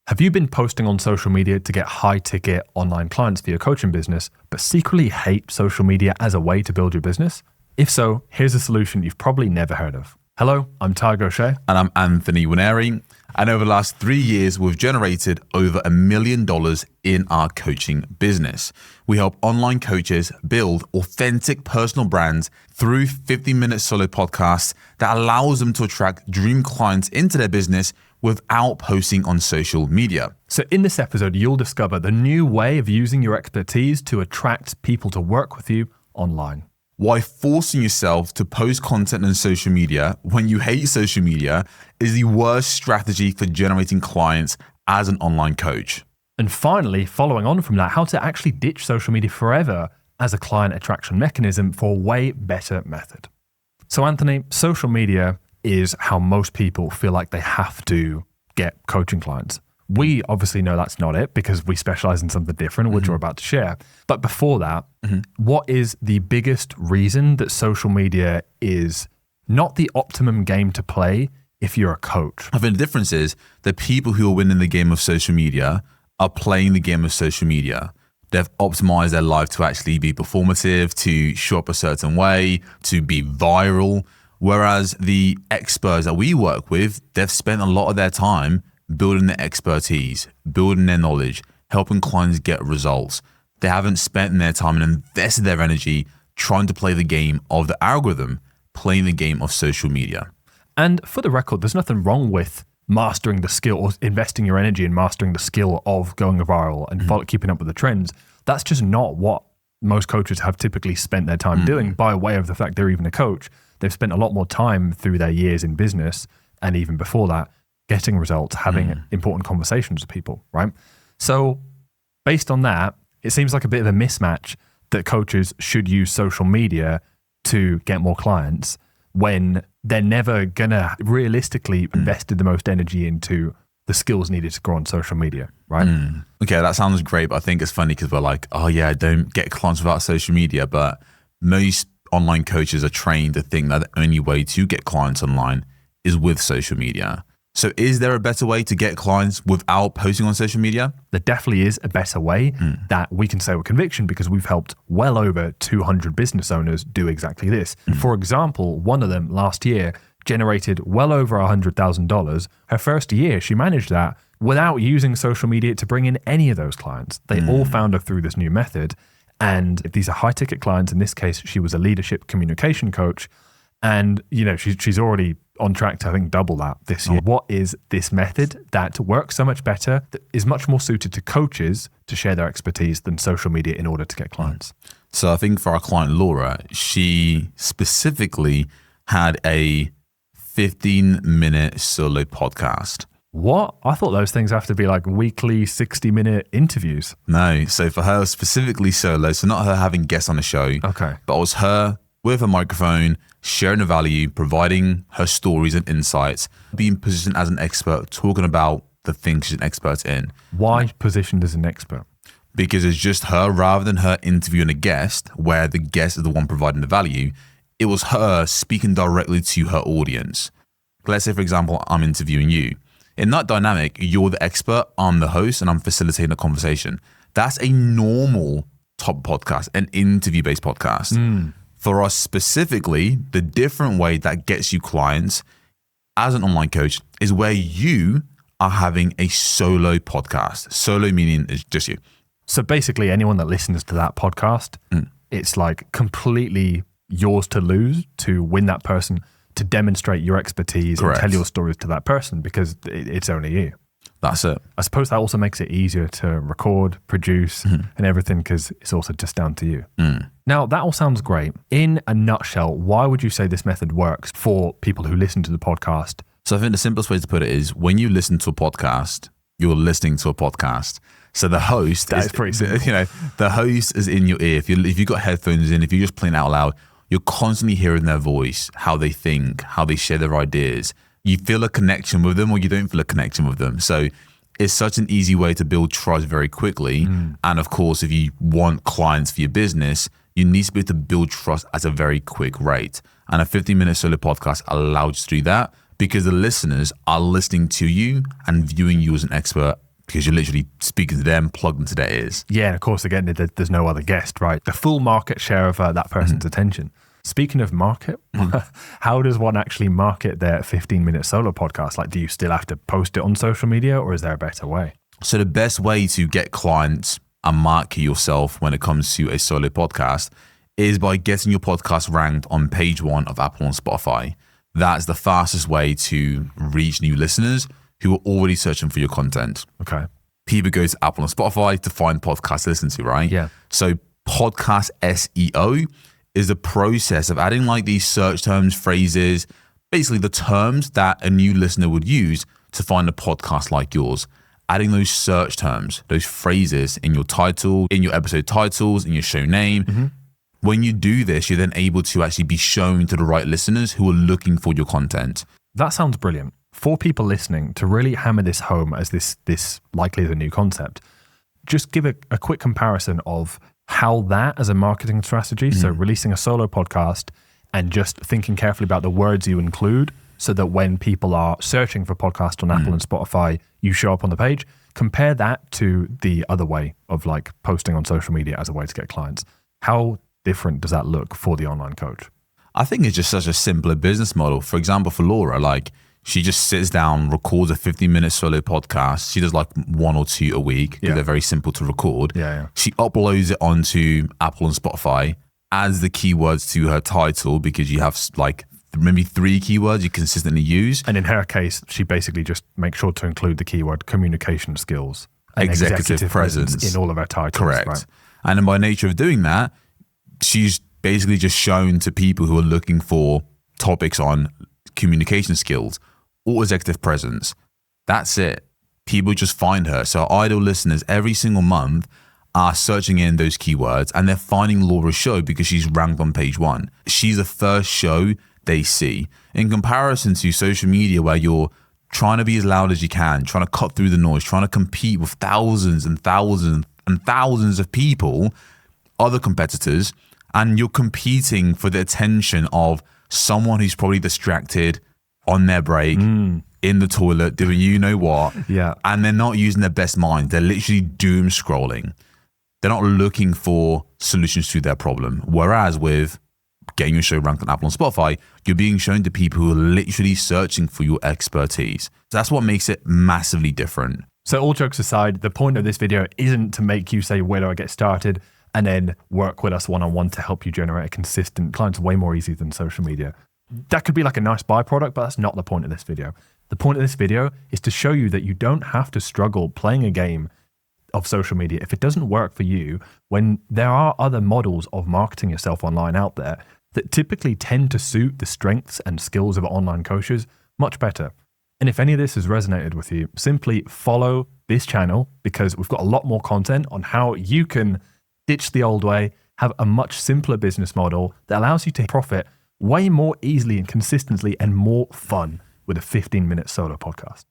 Have you been posting on social media to get high-ticket online clients for your coaching business, but secretly hate social media as a way to build your business? If so, here's a solution you've probably never heard of. Hello, I'm Tiago O'Shea. And I'm Anthony Winery. And over the last 3 years, we've generated over $1 million in our coaching business. We help online coaches build authentic personal brands through 15-minute solo podcasts that allows them to attract dream clients into their business without posting on social media. So in this episode, you'll discover the new way of using your expertise to attract people to work with you online. Why forcing yourself to post content on social media when you hate social media is the worst strategy for generating clients as an online coach. And finally, following on from that, how to actually ditch social media forever as a client attraction mechanism for a way better method. So Anthony, social media is how most people feel like they have to get coaching clients. We obviously know that's not it because we specialize in something different, which we're about to share. But before that, what is the biggest reason that social media is not the optimum game to play if you're a coach? I think the difference is the people who are winning the game of social media are playing the game of social media. They've optimized their life to actually be performative, to show up a certain way, to be viral. Whereas the experts that we work with, they've spent a lot of their time building their expertise, building their knowledge, helping clients get results. They haven't spent their time and invested their energy trying to play the game of the algorithm, playing the game of social media. And for the record, there's nothing wrong with mastering the skill or investing your energy in mastering the skill of going viral and keeping up with the trends. That's just not what most coaches have typically spent their time doing by way of the fact they're even a coach. They've spent a lot more time through their years in business and even before that, getting results, having important conversations with people, right? So based on that, it seems like a bit of a mismatch that coaches should use social media to get more clients when they're never gonna realistically invested the most energy into the skills needed to grow on social media, right? Okay, that sounds great, but I think it's funny because we're like, oh yeah, don't get clients without social media, but most online coaches are trained to think that the only way to get clients online is with social media. So is there a better way to get clients without posting on social media? There definitely is a better way that we can say with conviction because we've helped well over 200 business owners do exactly this. For example, one of them last year generated well over $100,000. Her first year, she managed that without using social media to bring in any of those clients. They all found her through this new method. And these are high ticket clients. In this case, she was a leadership communication coach. And, you know, she's already on track to, I think, double that this year. What is this method that works so much better, that is much more suited to coaches to share their expertise than social media in order to get clients? So I think for our client, Laura, she specifically had a 15-minute solo podcast. What? I thought those things have to be like weekly 60-minute interviews. No. So for her, specifically solo, so not her having guests on the show, Okay. but it was her with a microphone, sharing the value, providing her stories and insights, being positioned as an expert, talking about the things she's an expert in. Why positioned as an expert? Because it's just her, rather than her interviewing a guest, where the guest is the one providing the value, it was her speaking directly to her audience. Let's say, for example, I'm interviewing you. In that dynamic, you're the expert, I'm the host, and I'm facilitating the conversation. That's a normal top podcast, an interview-based podcast. For us specifically, the different way that gets you clients as an online coach is where you are having a solo podcast. Solo meaning it's just you. So basically anyone that listens to that podcast, it's like completely yours to lose to win that person, to demonstrate your expertise Correct. and tell your stories to that person because it's only you. That's it. I suppose that also makes it easier to record, produce and everything because it's also just down to you. Now, that all sounds great. In a nutshell, why would you say this method works for people who listen to the podcast? So I think the simplest way to put it is when you listen to a podcast, you're listening to a podcast. So the host That is pretty simple. You know, the host is in your ear. If you've got headphones in, if you're just playing out loud, you're constantly hearing their voice, how they think, how they share their ideas. You feel a connection with them or you don't feel a connection with them. So it's such an easy way to build trust very quickly. And of course, if you want clients for your business, you need to be able to build trust at a very quick rate. And a 15-minute solo podcast allows you to do that because the listeners are listening to you and viewing you as an expert because you're literally speaking to them, plugged into their ears. Yeah, and of course, again, there's no other guest, right? The full market share of that person's attention. Speaking of market, how does one actually market their 15-minute solo podcast? Like, do you still have to post it on social media, or is there a better way? So the best way to get clients and market yourself when it comes to a solo podcast is by getting your podcast ranked on page 1 of Apple and Spotify. That's the fastest way to reach new listeners who are already searching for your content. Okay. People go to Apple and Spotify to find podcasts to listen to, right? Yeah. So podcast SEO is the process of adding like these search terms, phrases, basically the terms that a new listener would use to find a podcast like yours. Adding those search terms, those phrases in your title, in your episode titles, in your show name. Mm-hmm. When you do this, you're then able to actually be shown to the right listeners who are looking for your content. That sounds brilliant. For people listening, to really hammer this home as this likely is a new concept, just give a quick comparison of how that as a marketing strategy, so releasing a solo podcast and just thinking carefully about the words you include so that when people are searching for podcasts on Apple and Spotify, you show up on the page. Compare that to the other way of like posting on social media as a way to get clients. How different does that look for the online coach? I think it's just such a simpler business model. For example, for Laura, like she just sits down, records a 15-minute solo podcast. She does like 1 or 2 a week. Yeah. They're very simple to record. Yeah. She uploads it onto Apple and Spotify, adds the keywords to her title because you have like maybe 3 keywords you consistently use. And in her case, she basically just makes sure to include the keyword communication skills and executive presence in all of her titles. Correct. Right? And then by nature of doing that, she's basically just shown to people who are looking for topics on communication skills or executive presence. That's it. People just find her. So our idle listeners every single month are searching in those keywords and they're finding Laura's show because she's ranked on page 1. She's the first show they see. In comparison to social media where you're trying to be as loud as you can, trying to cut through the noise, trying to compete with thousands and thousands and thousands of people, other competitors, and you're competing for the attention of someone who's probably distracted on their break, in the toilet, doing you know what. Yeah. And they're not using their best mind. They're literally doom scrolling. They're not looking for solutions to their problem. Whereas with getting your show ranked on Apple and Spotify, you're being shown to people who are literally searching for your expertise. That's what makes it massively different. So all jokes aside, the point of this video isn't to make you say, where do I get started? And then work with us one-on-one to help you generate a consistent clients. Way more easy than social media. That could be like a nice byproduct, but that's not the point of this video. The point of this video is to show you that you don't have to struggle playing a game of social media if it doesn't work for you, when there are other models of marketing yourself online out there that typically tend to suit the strengths and skills of online coaches much better. And if any of this has resonated with you, simply follow this channel because we've got a lot more content on how you can ditch the old way, have a much simpler business model that allows you to profit way more easily and consistently and more fun with a 15-minute solo podcast.